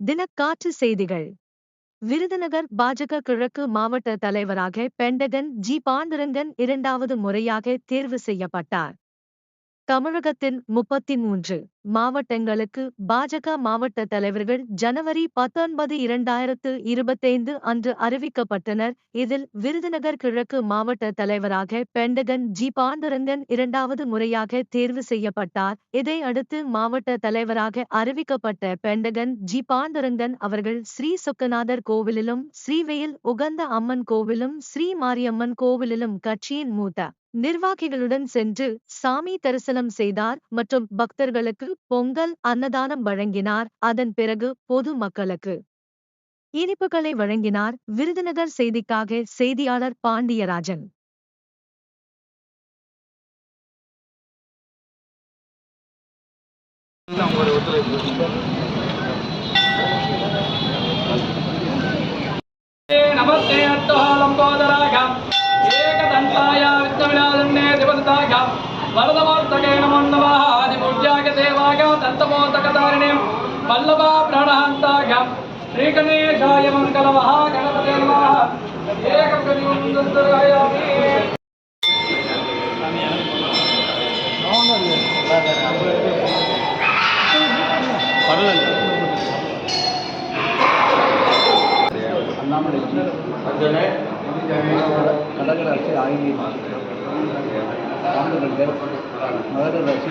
தினக்காற்று செய்திகள். விருதுநகர் பாஜக கிழக்கு மாவட்ட தலைவராக பெண்டகன் ஜி. பாண்டுரங்கன் 2வது முறையாக தேர்வு செய்யப்பட்டார். தமிழகத்தின் 33 மாவட்டங்களுக்கு பாஜக மாவட்ட தலைவர்கள் ஜனவரி 19, 2025 அன்று அறிவிக்கப்பட்டனர். இதில் விருதுநகர் கிழக்கு மாவட்ட தலைவராக பெண்டகன் ஜி. பாண்டுரங்கன் 2வது முறையாக தேர்வு செய்யப்பட்டார். இதை அடுத்து மாவட்ட தலைவராக அறிவிக்கப்பட்ட பெண்டகன் ஜி. பாண்டுரங்கன் அவர்கள் ஸ்ரீ சொக்கநாதர் கோவிலிலும் ஸ்ரீவேல் உகந்த அம்மன் கோவிலும் ஸ்ரீ மாரியம்மன் கோவிலிலும் கட்சியின் மூத்த நிர்வாகிகளுடன் சென்று சாமி தரிசனம் செய்தார் மற்றும் பக்தர்களுக்கு பொங்கல் அன்னதானம் வழங்கினார். அதன் பிறகு பொது மக்களுக்கு இனிப்புகளை வழங்கினார். விருதுநகர் செய்திக்காக செய்தியாளர் பாண்டியராஜன். நமஸ்தே அட்டஹாலம்போதராக ஏகதந்தாய விஷ்ணுவிநாதன்னே திவசதாக வரதமோர்த்தகே நமோ நமः ஆதிபூஜ்யாய தேவாய தந்தமோதகதாரிணே பல்லவா பிராணஹந்தாய ஸ்ரீகணேசாய மங்களமஹ கணபதே நமः ஏகம் கலியுகம் சுந்தராயாமி. கடகராசி ஆகிய மகர ராசி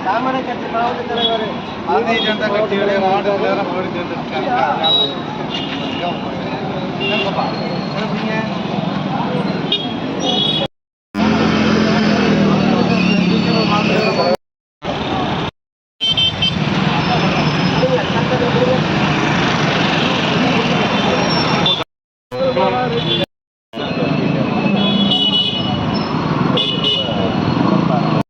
தாமரை கட்சி மாவட்ட தலைவர் பாரதிய ஜனதா கட்சியுடைய மாவட்ட தலைவர் மோடி தேர்ந்தெடுத்தாங்க.